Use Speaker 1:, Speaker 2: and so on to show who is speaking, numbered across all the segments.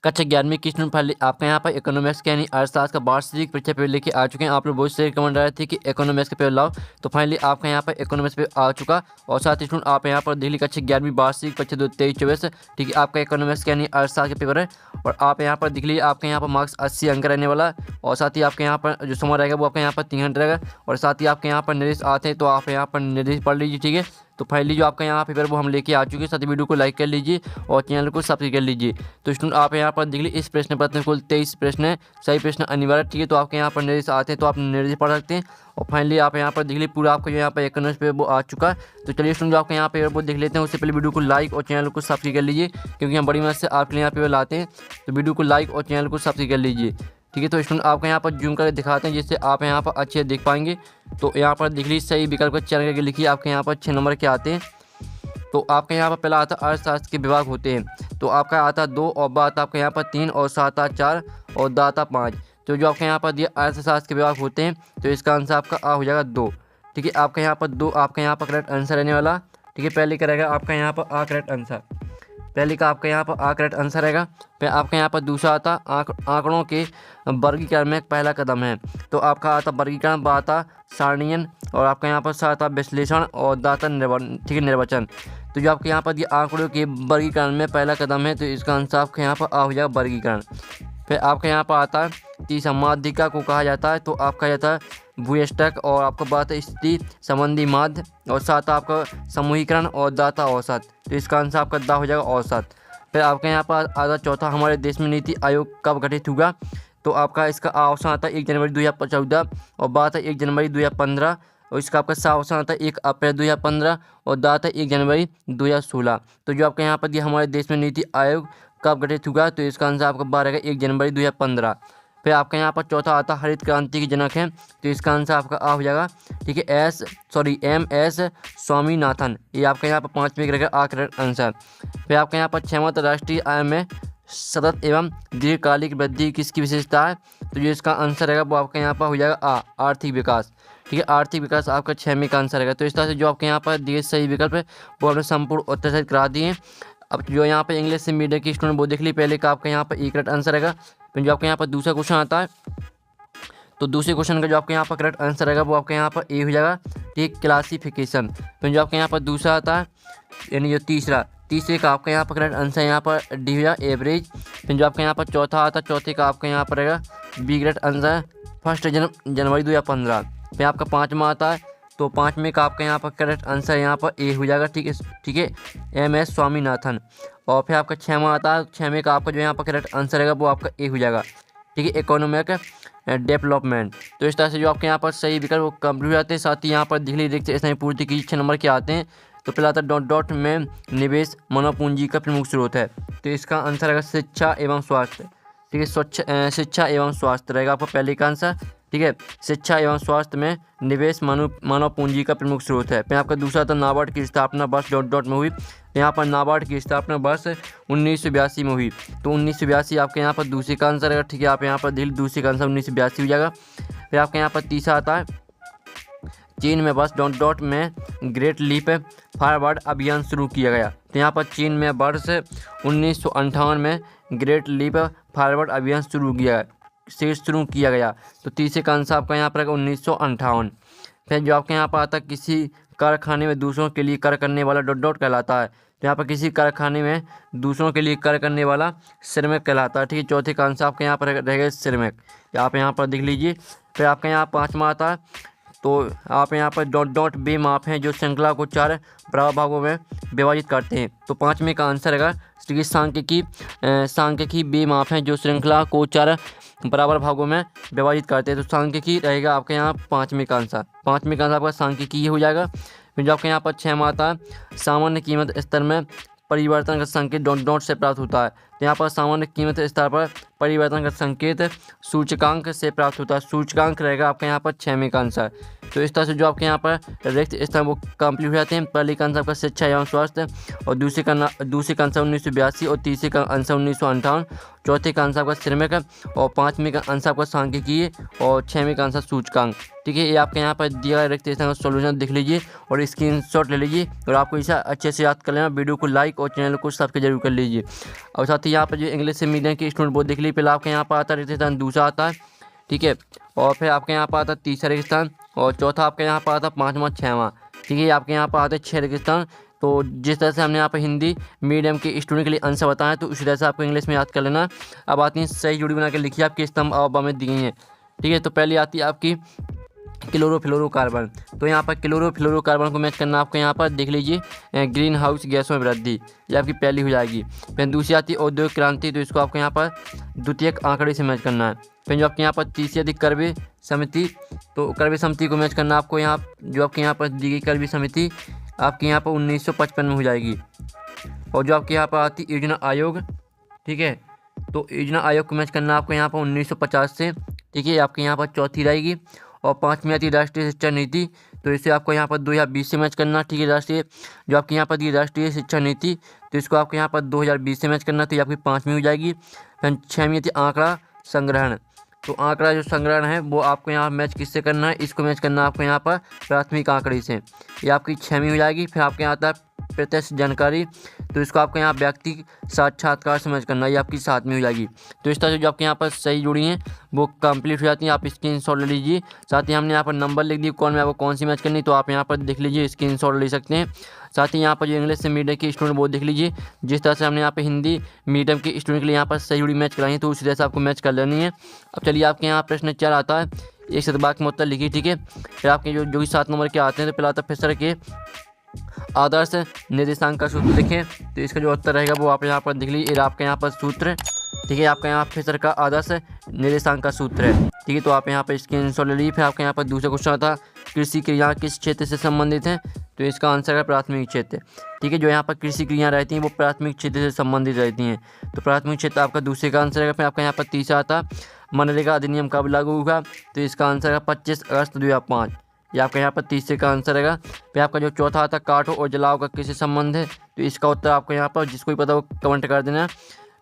Speaker 1: कक्षा 11वीं की स्टूडेंट फाइल आपका यहाँ पर इकोनॉमिक्स के यानी अर्थशास्त्र का वार्षिक परीक्षा पेपर लेके आ चुके हैं। आप लोग बहुत से रिकमेंड रहे थे कि इकोनॉमिक्स का पेपर लाओ, तो फाइनली आपका यहाँ पर इकोनॉमिक्स पेपर आ चुका। और साथ ही स्टूडेंट आप यहाँ पर दिल्ली कक्षा 11वीं वार्षिक परीक्षा 23-24, ठीक है, आपका इकोनॉमिक्स के यानी अर्थशास्त्र का पेपर है। और आप यहाँ पर देख लीजिए आपके यहाँ पर मार्क्स 80 अंक रहने वाला। और साथ ही आपके यहाँ पर जो समय रहेगा वो आपके यहाँ पर 3 घंटे रहेगा। और साथ ही आपके यहाँ पर निर्देश आते हैं तो आप यहाँ पर निर्देश पढ़ लीजिए, ठीक है। तो फाइनली जो आपका यहाँ पेपर वो हम लेके आ चुके हैं। साथ ही वीडियो को लाइक कर लीजिए और चैनल को सब्सक्राइब कर लीजिए। तो स्टूडेंट आप यहाँ पर देख लीजिए इस प्रश्न पत्र में कुल 23 प्रश्न है, सही प्रश्न अनिवार्य, ठीक है। तो आपके यहाँ पर निर्देश आते हैं तो आप निर्देश पढ़ सकते हैं। और फाइनली आप यहाँ पर देख लीजिए पूरा आपको जो यहाँ पर इकोनॉमिक्स पेपर वो आ चुका है। तो चलिए स्टूडेंट जो आपके यहाँ पेपर वो देख लेते हैं, उससे पहले वीडियो को लाइक और चैनल को सब्सक्राइब कर लीजिए, क्योंकि हम बड़ी मदद से आपके लिए यहाँ पेपर लाते हैं। तो वीडियो को लाइक और चैनल को सब्सक्राइब कर लीजिए, ठीक है। तो स्टूडेंट आपको यहाँ पर जूम करके दिखाते हैं जिससे आप यहाँ पर अच्छे देख पाएंगे। तो यहाँ पर देख लीजिए सही विकल्प का चयन करके लिखिए, आपके यहाँ पर 6 नंबर के आते हैं। तो आपके यहाँ पर पहला आता है अर्थशास्त्र के विभाग होते हैं, तो आपका आता है 2 और बात आपके यहाँ पर 3 और सात आता 4 और दाता 5। तो जो आपके यहाँ पर दिया अर्थशास्त्र के विभाग होते हैं तो इसका आंसर आपका आ हो जाएगा 2, ठीक है। आपके यहाँ पर 2 आपके यहाँ पर करेक्ट आंसर रहने वाला, ठीक है। पहले का रहेगा आपका यहाँ पर आ करेक्ट आंसर, पहले का आपका यहाँ पर आ करेक्ट आंसर रहेगा। फिर आपके यहाँ पर दूसरा आता आंकड़ों के वर्गीकरण में पहला कदम है, तो आपका आता वर्गीकरण, बाता सारणीयन, और आपका यहाँ पर सा आता विश्लेषण और दाता ठीक है निर्वचन। तो जो आपके यहाँ पर ये आंकड़ों के वर्गीकरण में पहला कदम है तो इसका आंसर आपके यहाँ पर आ हो जाएगा वर्गीकरण। फिर आपके यहाँ पर आता है तीसरा माध्यिका को कहा जाता है, तो आपका जाता है भूयष्टक, और आपका बात है स्थिति संबंधी माध्य, और साथ आपका समूहीकरण और दाता औसत। तो इसका आंसर आपका दा हो जाएगा औसत। फिर आपके यहाँ पर आता चौथा हमारे देश में नीति आयोग कब गठित हुआ, तो आपका इसका ऑप्शन आता है 1 जनवरी 2014, और बात है 1 जनवरी 2015, और इसका आपका सा ऑप्शन आता है 1 अप्रैल 2015, और दात है 1 जनवरी 2016। तो जो आपके यहाँ पर दिया हमारे देश में नीति आयोग कब गठित हुआ, तो इसका आंसर आपका 1 जनवरी 2015। फिर आपका यहाँ पर चौथा आता हरित क्रांति के जनक हैं, तो इसका आंसर आपका आ हो जाएगा, ठीक है, MS स्वामीनाथन। ये आपका यहाँ पर 5 में रहेगा आ करेक्ट आंसर। फिर आपका यहाँ पर 6वां राष्ट्रीय आय में सतत एवं दीर्घकालिक वृद्धि किसकी विशेषता है, तो जो इसका आंसर रहेगा वो आपका यहाँ पर हो जाएगा आर्थिक विकास, ठीक है। आर्थिक विकास आपका 6वें का आंसर रहेगा। तो इस तरह से जो आपके यहाँ पर दिए सही विकल्प है वो आपने संपूर्ण उत्तर सहित करा दिए। अब जो यहाँ पर इंग्लिश से मीडियम की स्टूडेंट वो देख ली, पहले का आपका यहाँ पर एक करेक्ट आंसर रहेगा। फिर जो आपके यहाँ पर दूसरा क्वेश्चन आता है, तो दूसरे क्वेश्चन का जो आपके यहाँ पर करेक्ट आंसर रहेगा वो आपके यहाँ पर ए हो जाएगा, ठीक, क्लासिफिकेशन। फिर जो आपके यहाँ पर दूसरा आता है यानी जो तीसरे का आपका यहाँ पर करेक्ट आंसर यहाँ पर डी हो जाएगा, एवरेज। फिर जो आपके यहाँ पर चौथा आता है, चौथे का आपका यहाँ पर रहेगा बी करेक्ट आंसर 1 जनवरी 2015। फिर आपका 5वां आता है, तो 5वें का आपका यहाँ पर करेक्ट आंसर यहाँ पर ए हो जाएगा, ठीक है, MS स्वामीनाथन। और फिर आपका 6वां आता है, 6वें का आपका जो यहाँ पर करेक्ट आंसर रहेगा वो आपका ए हो जाएगा, ठीक है, इकोनॉमिक डेवलपमेंट। तो इस तरह से जो आपके यहाँ पर सही विकल्प वो कंप्लीट हो जाते हैं। साथ ही यहाँ पर दिखली देखते इसमें पूर्ति की 6 नंबर के आते हैं। तो पहला आता है डॉट में निवेश मानव पूंजी का प्रमुख स्रोत है, तो इसका आंसर रहेगा शिक्षा एवं स्वास्थ्य, ठीक है, शिक्षा एवं स्वास्थ्य रहेगा आपका पहले का आंसर, ठीक है। शिक्षा एवं स्वास्थ्य में निवेश मानव पूंजी का प्रमुख स्रोत है। फिर आपका दूसरा था नाबार्ड की स्थापना वर्ष डॉट में हुई, यहाँ पर नाबार्ड की स्थापना वर्ष 1982 में हुई, तो 1982 आपके यहाँ पर दूसरे का आंसर है, ठीक है। आप यहाँ पर दिल दूसरे का आंसर 1982 हो जाएगा। फिर आपके यहाँ पर तीसरा आता है चीन में वर्ष डॉट में ग्रेट लीप फॉरवर्ड अभियान शुरू किया गया, तो यहाँ पर चीन में वर्ष 1958 में ग्रेट लीप फॉरवर्ड अभियान शुरू किया गया। तो तीसरे का आंसर आपका यहाँ पर 1958। फिर जो आपके यहाँ पर आता है किसी कारखाने में दूसरों के लिए कार्य करने वाला डॉट कहलाता है, तो यहाँ पर किसी कारखाने में दूसरों के लिए कार्य करने वाला श्रमिक कहलाता है, ठीक है। चौथे का आंसर आपके यहाँ पर रहेगा श्रमिक, आप यहाँ पर देख लीजिए। फिर आपके यहाँ 5वां आता है, तो आप यहाँ पर डॉट बे माप हैं जो श्रृंखला को 4 बराबर भागों में विभाजित करते हैं, तो 5वें का आंसर रहेगा सांख्यिकी बे माप हैं जो श्रृंखला को 4 बराबर भागों में विभाजित करते हैं, तो सांख्यिकी रहेगा आपके यहाँ 5वें का आंसर। 5वें का आंसर आपका सांख्यिकी हो जाएगा। फिर जो आपके यहाँ पर 6वां आता है सामान्य कीमत स्तर में परिवर्तन का संकेत डॉट से प्राप्त होता है, तो यहाँ पर सामान्य कीमत स्तर पर परिवर्तन का संकेत सूचकांक से प्राप्त होता है, सूचकांक रहेगा आपका यहाँ पर 6वें का आंसर। तो इस तरह से जो आपके यहाँ पर रिक्त स्थान वो कंप्लीट हो जाते हैं। पहले का आंसर आपका शिक्षा एवं स्वास्थ्य, और दूसरे का आंसर 1982, और तीसरे का आंसर 1958, चौथे का आंसर आपका श्रमिक, और पाँचवें का आंसर आपका सांख्यिकीय, और छठवें का आंसर सूचकांक। ठीक है, ये आपके यहाँ पर दिया गया रिक्त स्थान का सॉल्यूशन देख लीजिए और स्क्रीनशॉट ले लीजिए, और आपको इसे अच्छे से याद कर लेना। वीडियो को लाइक और चैनल को सब्सक्राइब जरूर कर लीजिए। और साथ ही यहाँ पर जो इंग्लिश मीडियम के स्टूडेंट वो देख लीजिए। पहले आपके यहाँ पर आता है रिक्त स्थान, दूसरा आता है, ठीक है, और फिर आपके यहाँ पर आता है तीसरा रिक्त स्थान, और चौथा आपके यहाँ पर आता है पाँचवा, छठवां। ठीक है, आपके यहाँ पर आते हैं 6 रिक्त स्थान। तो जिस तरह से हमने यहाँ पर हिंदी मीडियम के स्टूडेंट के लिए आंसर बताया, तो उसी तरह से आपको इंग्लिश में याद कर लेना। अब आती है सही जोड़ी बना के लिखिए, आपकी स्तंभ अब में दी गई हैं। ठीक है, तो पहले आती है आपकी क्लोरोफ्लोरोकार्बन। तो यहाँ पर क्लोरोफ्लोरोकार्बन को मैच करना आपको यहाँ पर देख लीजिए, ग्रीन हाउस गैसों में वृद्धि, ये आपकी पहली हो जाएगी। फिर दूसरी आती है औद्योगिक क्रांति, तो इसको आपको यहाँ पर द्वितीयक आंकड़े से मैच करना है। फिर जो आपके यहाँ पर तीसरी आती करवे समिति, तो करवे समिति को मैच करना आपको यहाँ, जो आपके यहाँ पर दी गई करवे समिति आपके यहाँ पर 1955 में हो जाएगी। और जो आपके यहाँ पर आती योजना आयोग, ठीक है, तो योजना आयोग को मैच करना आपको यहाँ पर 1950 से। ठीक है, आपके यहाँ पर चौथी रहेगी। और पाँचवीं आती है राष्ट्रीय शिक्षा नीति, तो इसे आपको यहाँ पर 2020 से मैच करना। ठीक है, राष्ट्रीय जो आपके यहाँ पर दी राष्ट्रीय शिक्षा नीति, तो इसको आपको यहाँ पर 2020 से मैच करना, तो ये आपकी पाँचवीं हो जाएगी। फिर छठवीं आती आंकड़ा संग्रहण, तो आंकड़ा जो संग्रहण है वो आपको यहाँ मैच किससे करना है, इसको मैच करना आपको यहाँ पर प्राथमिक आंकड़े से, ये आपकी छठवीं हो जाएगी। फिर आपके यहाँ आता है प्रत्यक्ष जानकारी, तो इसको आपको यहाँ व्यक्ति साक्षात्कार से मैच करना, ये आपकी सातवीं हो जाएगी। तो इस तरह से जो आपके यहाँ पर सही जुड़ी हैं वो कंप्लीट हो जाती हैं। आप स्क्रीनशॉट ले लीजिए। साथ ही हमने यहाँ पर नंबर लिख दी कौन में आपको कौन सी मैच करनी, तो आप यहाँ पर देख लीजिए, स्क्रीनशॉट ले सकते हैं। साथ ही यहाँ पर जो इंग्लिश से मीडियम के स्टूडेंट वो देख लीजिए, जिस तरह से हमने यहाँ पर हिंदी मीडियम के स्टूडेंट के लिए यहाँ पर सही जुड़ी मैच कराई है, तो उसी तरह से आपको मैच कर लेनी है। अब चलिए आपके यहाँ प्रश्न 4 आता है, एक शतवाक्य में उत्तर लिखिए। ठीक है, फिर आपके जो भी 7 नंबर के आते हैं, तो पहला आता है फिशर के आदर्श निर्देशांक का सूत्र लिखें, तो इसका जो उत्तर रहेगा वो आप यहाँ पर देख लीजिए, आपका यहाँ पर सूत्र। ठीक है, आपका यहाँ फिशर का आदर्श निर्देशांक का सूत्र है। ठीक है, तो आप यहाँ पर स्क्रीनशॉट ले लीजिए। फिर आपका यहाँ पर दूसरा क्वेश्चन आता है कृषि क्रिया किस क्षेत्र से संबंधित है, तो इसका आंसर है प्राथमिक क्षेत्र। ठीक है, जो यहाँ पर कृषि क्रियाएं रहती हैं वो प्राथमिक क्षेत्र से संबंधित रहती हैं, तो प्राथमिक क्षेत्र आपका दूसरे का आंसर है। फिर आपका यहाँ पर तीसरा आता मनरेगा अधिनियम कब लागू हुआ, तो इसका आंसर है 25 अगस्त 2005, ये आपका यहाँ पर तीसरे का आंसर रहेगा। फिर आपका जो चौथा आता काटो और जलाओ का किससे संबंध है, तो इसका उत्तर आपको यहाँ पर जिसको भी पता वो कमेंट कर देना।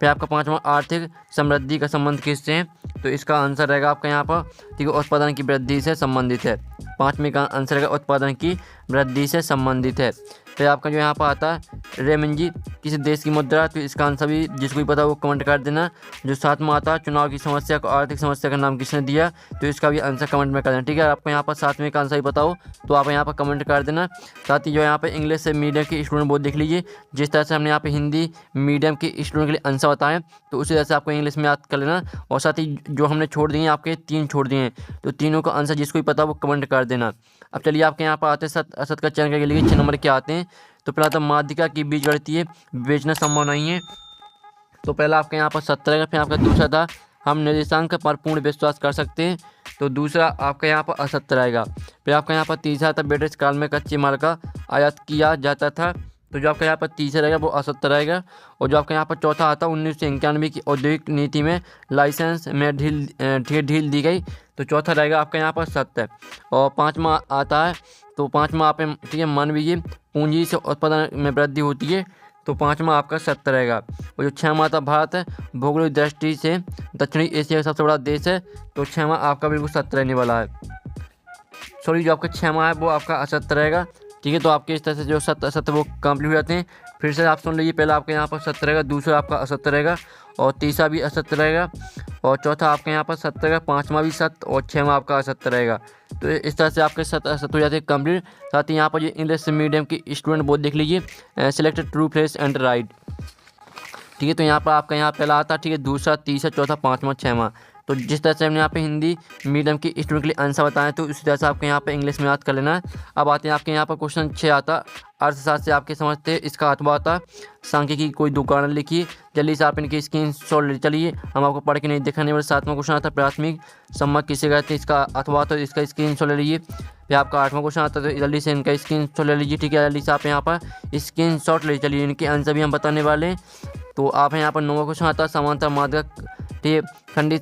Speaker 1: फिर आपका पांचवा आर्थिक समृद्धि का संबंध किससे है, तो इसका आंसर रहेगा आपका यहाँ पर, ठीक है, उत्पादन की वृद्धि से संबंधित है। पाँचवें का आंसर रहेगा उत्पादन की वृद्धि से संबंधित है। फिर आपका जो यहाँ पर आता है रेमंजी किसी देश की मुद्रा, तो इसका आंसर भी जिसको भी पता वो कमेंट कर देना। जो सातवां आता है चुनाव की समस्या को आर्थिक समस्या का नाम किसने दिया, तो इसका भी आंसर कमेंट में कर देना। ठीक है, आपको यहाँ पर सातवें का आंसर ही बताओ तो आप यहाँ पर कमेंट कर देना। साथ ही जो यहाँ पर इंग्लिश से मीडियम के स्टूडेंट वो देख लीजिए, जिस तरह से हमने यहाँ पर हिंदी मीडियम के स्टूडेंट के लिए आंसर बताएं, तो उसी तरह से आपको इंग्लिश में याद कर लेना। और साथ ही जो हमने छोड़ दिए आपके 3 छोड़ दिए हैं, तो तीनों का आंसर जिसको भी पता वो कमेंट कर देना। अब चलिए आपके यहाँ पर आते हैं सत असत का चयन करके लिए 6 नंबर के आते हैं। तो पहला तो माध्यिका की बीज गणितीय विवेचना संभव नहीं है, तो पहला आपके यहाँ पर 70 रहेगा। फिर आपका दूसरा था हम निर्देशांक पर पूर्ण विश्वास कर सकते हैं, तो दूसरा आपका यहाँ पर असत्य रहेगा। फिर आपका यहाँ पर तीसरा था ब्रिटिश काल में कच्चे माल का आयात किया जाता था, तो जो आपका यहाँ पर तीसरा रहेगा वो असत्य रहेगा। और जो आपका यहाँ पर चौथा आता 1991 की औद्योगिक नीति में लाइसेंस में ढील दी गई, तो चौथा रहेगा आपका यहाँ पर सत्य। और पाँचवा आता है, तो पाँचवा आप ठीक है मानवीय पूंजी से उत्पादन में वृद्धि होती है, तो पाँचवा आपका सत्य रहेगा। और जो छठवां आता भारत है भौगोलिक दृष्टि से दक्षिणी एशिया का सबसे बड़ा देश है, तो छठवां आपका बिल्कुल सत्य रहने वाला है। सॉरी, जो आपका छठवां है वो आपका असत्य रहेगा। ठीक है, तो आपके इस तरह से जो सत्य असत्य वो कंप्लीट हो जाते हैं। फिर से आप सुन लीजिए, पहला आपके यहाँ पर सत्य रहेगा, दूसरा आपका असत्य रहेगा, और तीसरा भी असत्य रहेगा, और चौथा आपके यहाँ पर सत्य रहेगा, पाँचवा भी सत्य, और छठवां आपका असत्य रहेगा। तो इस तरह से आपके सत्य असत्य हो जाते हैं कंप्लीट। साथ ही यहाँ पर जो इंग्लिश मीडियम की स्टूडेंट वो देख लीजिए, select true fresh and right. ठीक है, तो यहाँ पर आपका यहाँ पहला आता है, ठीक है, दूसरा तीसरा चौथा पाँचवा छठवां। तो जिस तरह से हमने यहाँ पे हिंदी मीडियम की स्टूडेंट के लिए आंसर बताया, तो उसी तरह से आपके यहाँ पे इंग्लिश में याद कर लेना है। अब आते हैं आपके यहाँ पर क्वेश्चन 6 आता अर्थशास्त्र से आपके समझते हैं, इसका अथवा आता सांख्यिकी की कोई दुकान लिखिए। जल्दी से आप इनकी स्क्रीनशॉट ले चलिए, हम आपको पढ़ के नहीं दिखाने वाले। 7वां क्वेश्चन आता प्राथमिक सम्मत किसे कहते हैं, इसका अथवा तो इसका स्क्रीनशॉट ले लीजिए। फिर आपका 8वां क्वेश्चन आता है, तो जल्दी से इनका स्क्रीनशॉट ले लीजिए। ठीक है, जल्दी से आप यहाँ पर स्क्रीनशॉट ले चलिए, इनके आंसर भी हम बताने वाले हैं। तो आप यहाँ पर 9वां क्वेश्चन आता है समांतर माध्यक ठीक है। ठंडी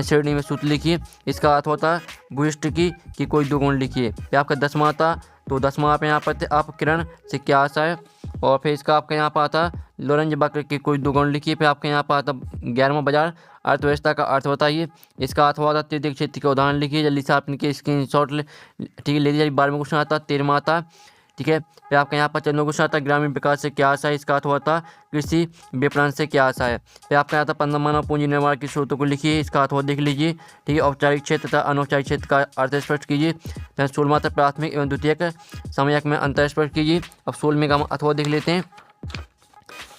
Speaker 1: श्रेणी में सूत्र लिखिए, इसका अर्थ होता है भूयिष्ठ की कोई दो गुण लिखिए। फिर आपका 10वां आता, तो 10वां आप यहाँ पर आप किरण से क्या आशा है, और फिर इसका आपका यहाँ पर आता लोरेंज वक्र की कोई दो गुण लिखिए। फिर आपके यहाँ पर आता 11वां बाजार अर्थव्यवस्था का अर्थ बताइए, इसका अर्थ होता तृतीय क्षेत्र के उदाहरण लिखिए। जल्दी से आप इनके स्क्रीनशॉट ठीक है ले लीजिए। 12वां क्वेश्चन आता 13वां आता, ठीक है। फिर आपका यहाँ पर 14वां क्वेश्चन आता ग्रामीण विकास से क्या आशा है, इसका अर्थ होता कृषि विपणन से क्या आशा है। फिर आपका आता 15वां मानव पूंजी निर्माण के स्रोतों को लिखिए, इसका अर्थ देख लीजिए, ठीक है। औपचारिक क्षेत्र तथा अनौपचारिक क्षेत्र का अर्थ स्पष्ट कीजिए। फिर 16वां था प्राथमिक एवं द्वितीयक समयक में अंतर स्पष्ट कीजिए। अब 16वें का अथवा देख लेते हैं।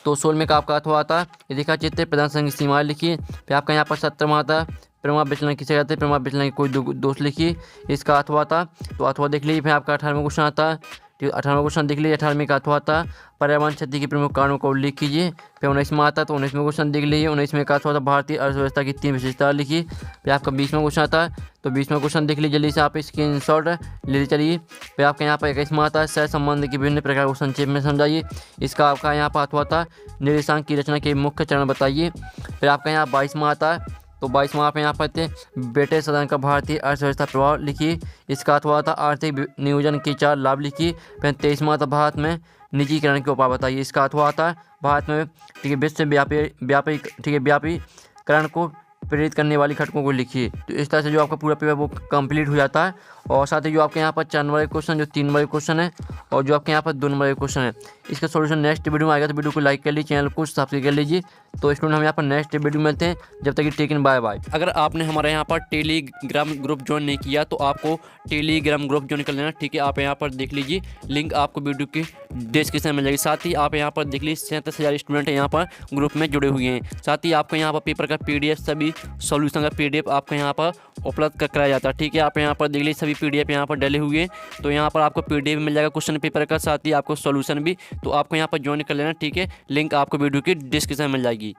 Speaker 1: तो 16वें का आपका अथवा आता है रेखा चित्र प्रधान संघ सीमाएं लिखिए। फिर आपका यहाँ पर 17वां आता प्रमाण विचलन किसे कहते हैं, प्रमाण विचलन की कोई दोष लिखिए, इसका अथवा आता। तो अथवा देख लीजिए। फिर आपका 18वां क्वेश्चन आता है, ठीक 18वां क्वेश्चन देख लीजिए। 18वें का अथवा आता पर्यावरण क्षति के प्रमुख कारणों का उल्लेख कीजिए। फिर 19वां आता है, तो 19वें क्वेश्चन देख लीजिए। 19वें का अथवा भारतीय अर्थव्यवस्था की 3 विशेषता लिखिए। फिर आपका 20वां क्वेश्चन आता है, तो 20वां क्वेश्चन देख लीजिए, जल्दी से आप स्क्रीनशॉट ले चलिए। फिर आपका यहाँ पर 21वां आता है सह संबंध के विभिन्न प्रकार को संक्षेप में समझाइए, इसका आपका यहाँ पर अथवा आता निर्देशांक की रचना के मुख्य चरण बताइए। फिर आपका यहाँ 22वां आता है, तो 22वां आप यहाँ पर बेटे सदन का भारतीय अर्थव्यवस्था प्रभाव लिखिए, इसका अथवा था आर्थिक नियोजन के 4 लाभ लिखिए। फिर 23वां था भारत में निजीकरण के उपाय बताइए, इसका अथवा आता है भारत में ठीक है विश्वव्यापी ठीक है व्यापीकरण को प्रेरित करने वाली घटकों को लिखिए। तो इस तरह से जो आपका पूरा पेपर वो कंप्लीट हो जाता है। और साथ ही जो आपके यहाँ पर 4 नंबर के क्वेश्चन, जो 3 नंबर के क्वेश्चन है, और जो आपके यहाँ पर 2 नंबर के क्वेश्चन है, इसका सॉल्यूशन नेक्स्ट वीडियो में आएगा। तो वीडियो को लाइक कर लीजिए, चैनल को सब्सक्राइब कर लीजिए। तो स्टूडेंट हम यहाँ पर नेक्स्ट वीडियो मिलते हैं, जब तक कि टेक इन बाय बाय। अगर आपने हमारे यहाँ पर टेलीग्राम ग्रुप ज्वाइन नहीं किया तो आपको टेलीग्राम ग्रुप ज्वाइन कर लेना, ठीक है। आप यहाँ पर देख लीजिए, लिंक आपको वीडियो की डिस्क्रिप्शन में मिल जाएगी। साथ ही आप यहाँ पर देख लीजिए 37,000 स्टूडेंट यहाँ पर ग्रुप में जुड़े हुए हैं। साथ ही आपको यहाँ पर पेपर का PDF सभी सॉल्यूशन का PDF आपको यहाँ पर उपलब्ध कराया जाता है, ठीक है। आप यहाँ पर देख लीजिए सभी PDF यहाँ पर डले हुए हैं। तो यहाँ पर आपको PDF मिल जाएगा क्वेश्चन पेपर का, साथ ही आपको सॉल्यूशन भी। तो आपको यहाँ पर ज्वाइन कर लेना, ठीक है। लिंक आपको वीडियो की डिस्क्रिप्शन में मिल जाएगी।